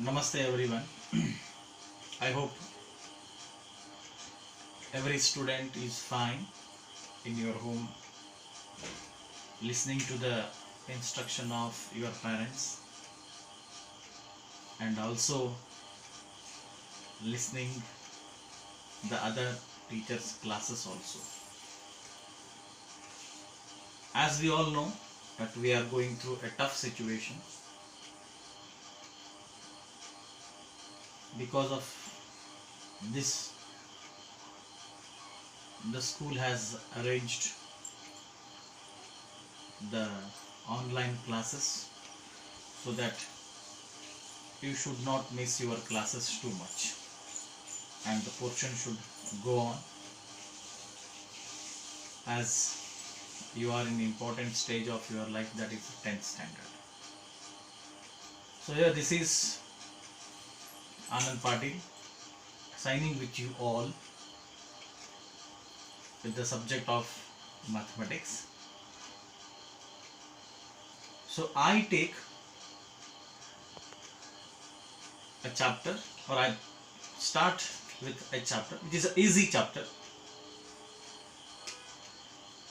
Namaste everyone. I hope every student is fine in your home, listening to the instruction of your parents and also listening the other teachers' classes also. As we all know that we are going through a tough situation because of this. The school has arranged the online classes so that you should not miss your classes too much and the portion should go on as you are in the important stage of your life, that is 10th standard. So here this is Anand Patil signing with you all with the subject of mathematics. So I take a chapter, or I start with a chapter which is an easy chapter.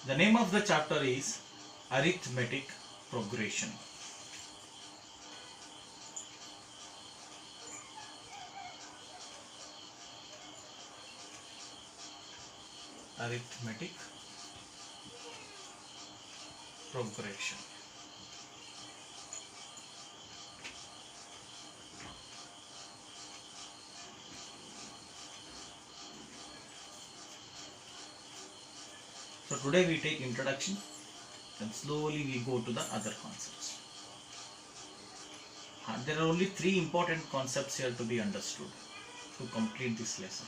The name of the chapter is Arithmetic Progression. Arithmetic Progression. So today we take introduction, then slowly we go to the other concepts. There are only three important concepts here to be understood to complete this lesson.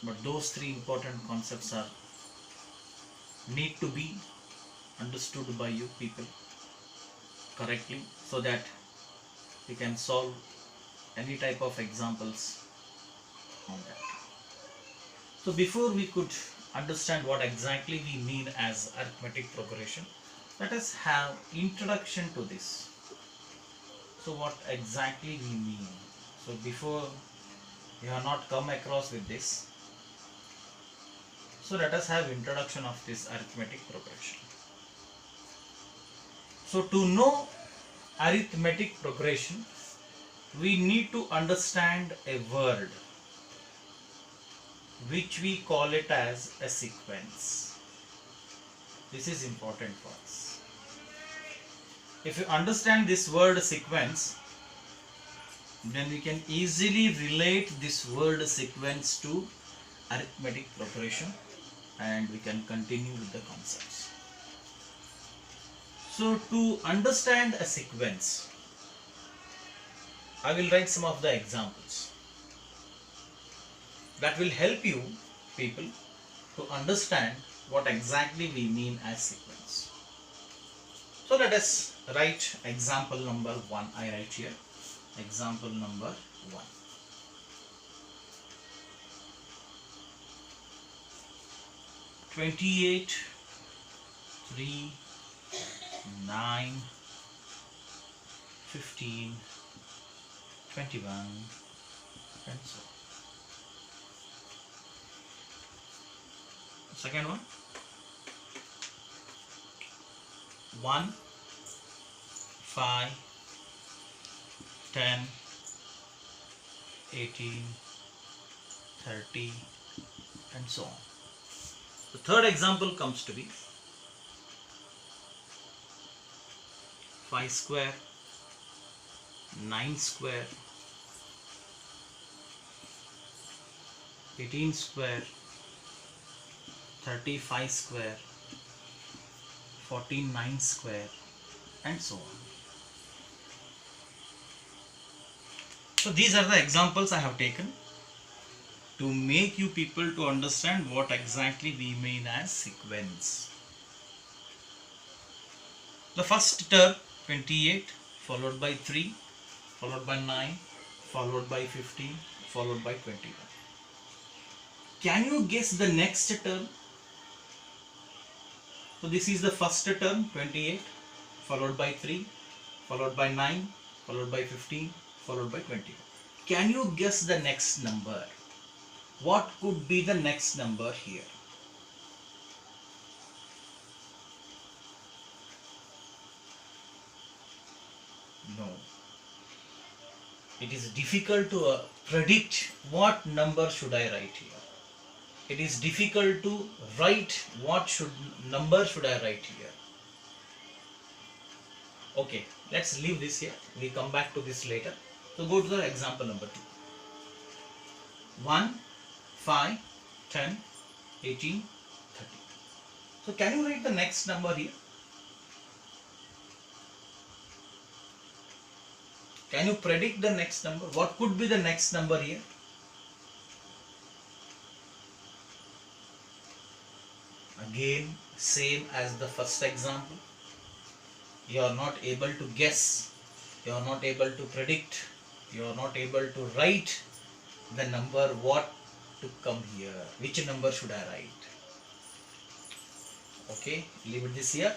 But those three important concepts need to be understood by you people correctly so that you can solve any type of examples on that. So before we could understand what exactly we mean as arithmetic progression, let us have introduction to this. So what exactly we mean? So before you have not come across with this, so let us have introduction of this arithmetic progression. So to know arithmetic progression, we need to understand a word which we call it as a sequence. This is important for us. If you understand this word sequence, then we can easily relate this word sequence to arithmetic progression and we can continue with the concepts. So to understand a sequence, I will write some of the examples that will help you people to understand what exactly we mean as sequence. So let us write example number 1. I write here example number 1. "28, 3, 9, 15, 21 and so on." Second one, 1, 5, 10, 18, 30 and so on. The third example comes to be 5 square, 9 square, 18 square, 35 square, 49 square and so on. So these are the examples I have taken to make you people to understand what exactly we mean as sequence. The first term 28 followed by 3 followed by 9 followed by 15 followed by 21. Can you guess the next term? So this is the first term 28 followed by 3 followed by 9 followed by 15 followed by 22. Can you guess the next number? What could be the next number here? No. It is difficult to predict what number should I write here. It is difficult to write what number should I write here. Okay, let's leave this here. We come back to this later. So go to the example number 2. 1, 5, 10, 18, 30. So can you write the next number here? Can you predict the next number? What could be the next number here? Again, same as the first example. You are not able to guess. You are not able to predict. You are not able to write the number what to come here. Which number should I write? Okay, leave it this here.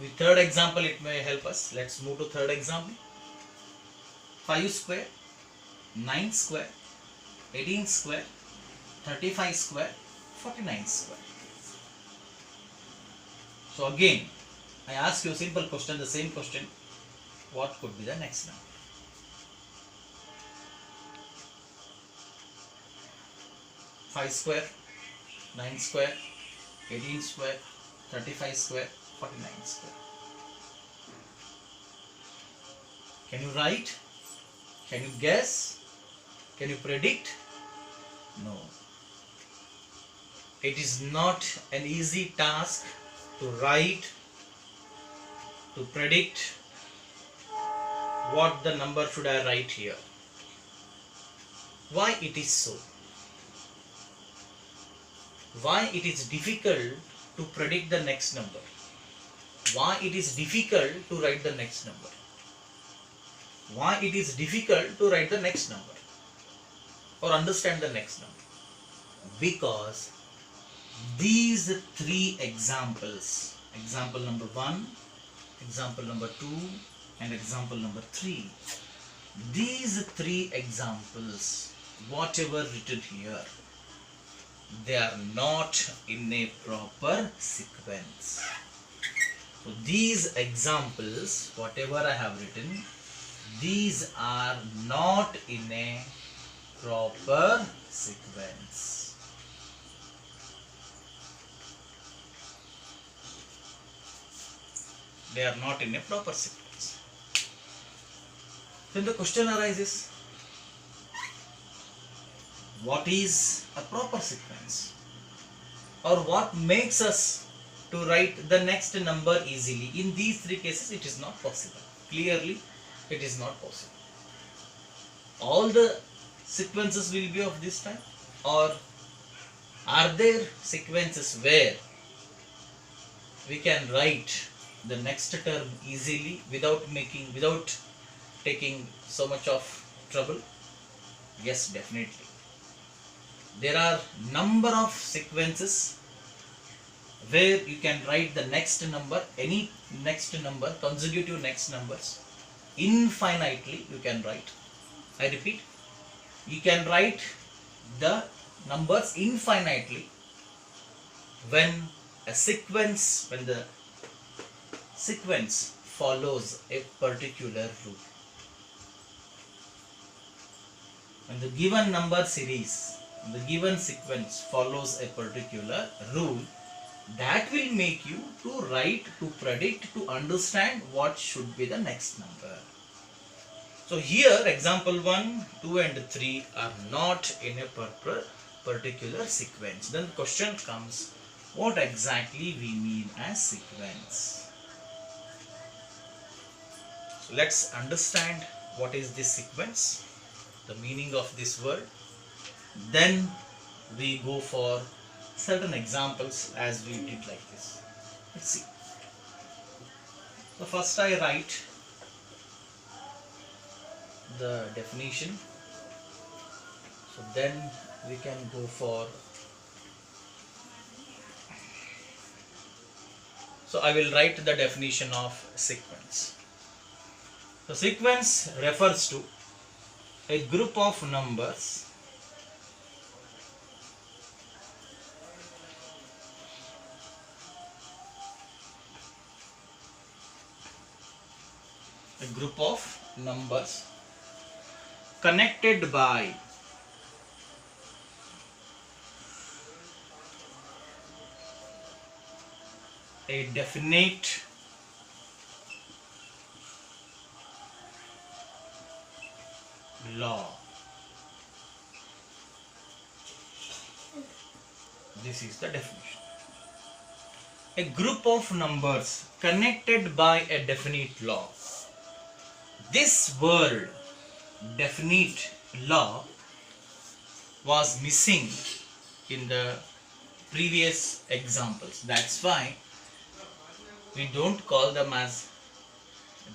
With third example, it may help us. Let's move to third example. 5 square, 9 square, 18 square, 35 square, 49 square. So again, I ask you a simple question, the same question. What could be the next number? Five square, 9 square, 18 square, 35 square, 49 square. Can you write? Can you guess? Can you predict? No. It is not an easy task to write, to predict what the number should I write here. Why it is so? Why it is difficult to predict the next number? Why it is difficult to write the next number? Why it is difficult to write the next number or understand the next number? Because these three examples, example number 1, example number 2 and example number 3, these three examples, whatever written here, they are not in a proper sequence. So these examples, whatever I have written, these are not in a proper sequence. They are not in a proper sequence. Then the question arises, what is a proper sequence? Or what makes us to write the next number easily? In these three cases, it is not possible. Clearly, it is not possible. All the sequences will be of this type, or are there sequences where we can write the next term easily without taking so much of trouble? Yes, definitely. There are number of sequences where you can write the next number, any next number, consecutive next numbers, infinitely you can write. I repeat, you can write the numbers infinitely when the sequence follows a particular rule. When the given number series, the given sequence follows a particular rule, that will make you to write, to predict, to understand what should be the next number. So here example 1, 2 and 3 are not in a particular sequence. Then the question comes, what exactly we mean as sequence? So let's understand what is this sequence, the meaning of this word. Then we go for certain examples as we did like this. Let's see. So first I write the definition. So then we can go for, so I will write the definition of sequence. So sequence refers to a group of numbers connected by a definite law. This is the definition. A group of numbers connected by a definite law. This word definite law was missing in the previous examples. That's why we don't call them as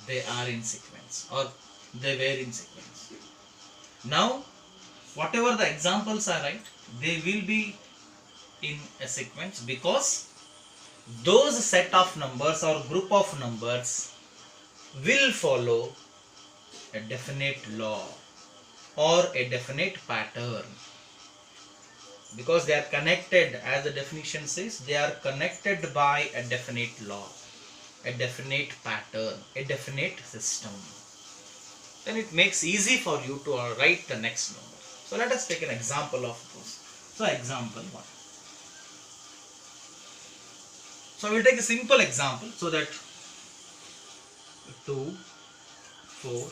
they are in sequence or they were in sequence. Now, whatever the examples are right, they will be in a sequence because those set of numbers or group of numbers will follow a definite law or a definite pattern, because they are connected, as the definition says, they are connected by a definite law, a definite pattern, a definite system. Then it makes easy for you to write the next number. So let us take an example of those. So example 1. So we will take a simple example so that 2, 4,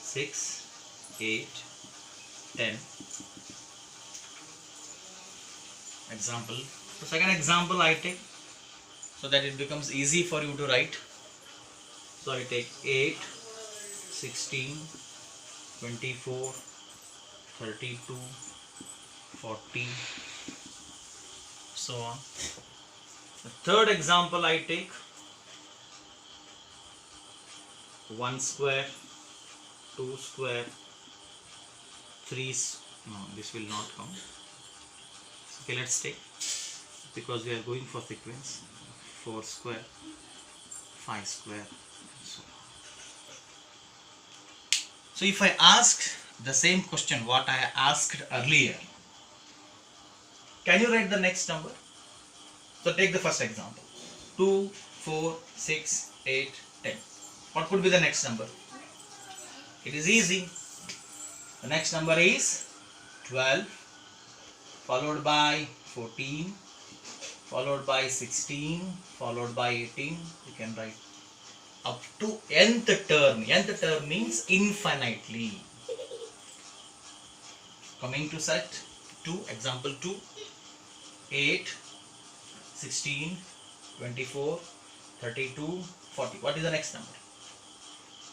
6, 8, 10. Example. So second example I take so that it becomes easy for you to write. So I take 8, 16, 24, 32, 40, so on. The third example I take 1 square, 2 square, 3, no, this will not count. Okay, let's take, because we are going for sequence, 4 square, 5 square, so on. So if I ask the same question what I asked earlier, can you write the next number? So take the first example, 2, 4, 6, 8, 10. What could be the next number? It is easy. The next number is 12, followed by 14, followed by 16, followed by 18. You can write up to nth term. Nth term means infinitely. Coming to set 2, example 2, 8, 16, 24, 32, 40. What is the next number?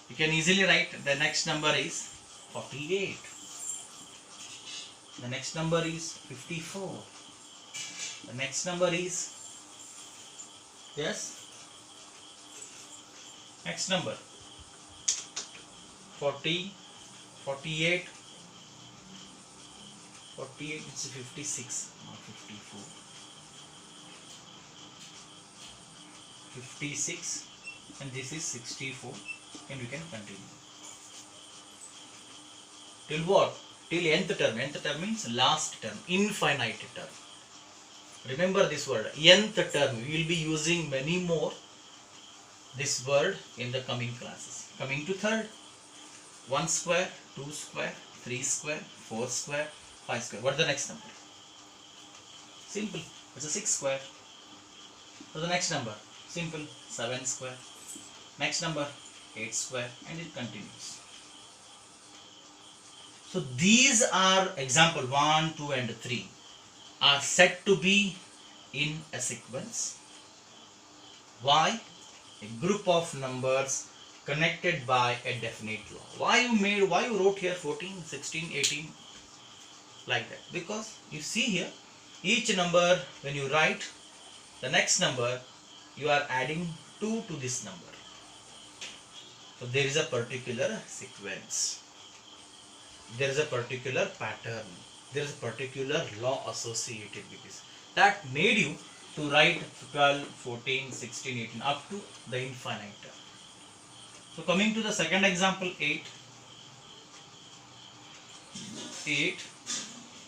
You can easily write the next number is 48. The next number is 54. The next number is, yes, next number 40, 48, 48, it's 56, not 54. 56 and this is 64, and we can continue. Till what? Till nth term. Nth term means last term, infinite term. Remember this word, nth term. We will be using many more this word in the coming classes. Coming to third, 1 square, 2 square, 3 square, 4 square, 5 square. What is the next number? Simple. It's a 6 square. So the next number, simple, 7 square. Next number, 8 square, and it continues. So these are example 1, 2 and 3 are said to be in a sequence. Why? A group of numbers connected by a definite law. Why you wrote here 14, 16, 18 like that? Because you see here, each number when you write the next number, you are adding 2 to this number. So there is a particular sequence. There is a particular pattern. There is a particular law associated with this. That made you to write 12, 14, 16, 18 up to the infinite term. So coming to the second example, 8,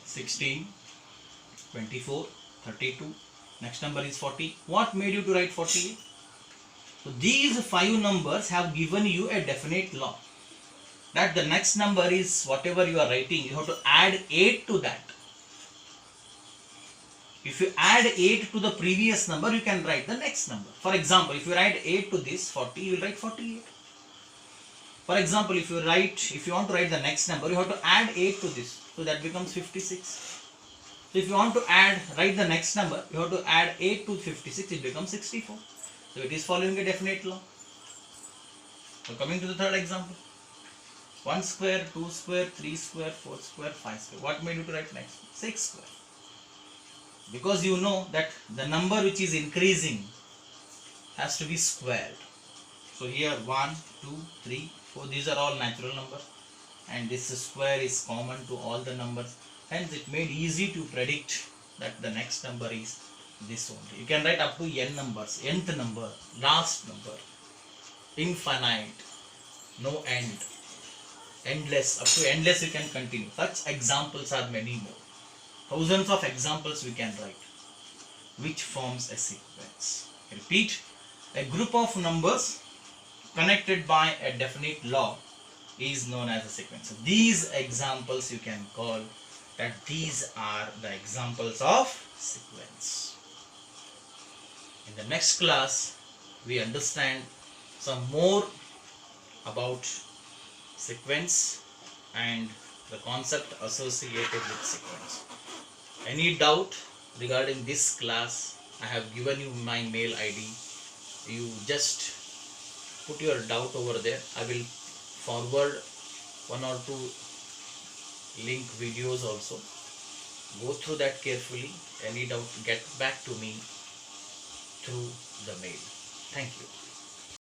16, 24, 32. Next number is 40. What made you to write 48? So these 5 numbers have given you a definite law that the next number is whatever you are writing, you have to add 8 to that. If you add 8 to the previous number, you can write the next number. For example, if you write 8 to this 40, you will write 48. For example, if you want to write the next number, you have to add 8 to this, so that becomes 56. So if you want to write the next number, you have to add 8 to 56, it becomes 64. So it is following a definite law. So coming to the third example, 1 square, 2 square, 3 square, 4 square, 5 square. What made you to write next? 6 square. Because you know that the number which is increasing has to be squared. So here 1, 2, 3, 4, these are all natural numbers, and this square is common to all the numbers. Hence it made easy to predict that the next number is this only. You can write up to n numbers, nth number, last number, infinite, no end, endless, up to endless you can continue. Such examples are many more. Thousands of examples we can write, which forms a sequence. Repeat, a group of numbers connected by a definite law is known as a sequence. These examples you can call that these are the examples of sequence. In the next class, we understand some more about sequence and the concept associated with sequence. Any doubt regarding this class, I have given you my mail ID. You just put your doubt over there. I will forward 1 or 2 link videos also. Go through that carefully. Any doubt, get back to me through the mail. Thank you.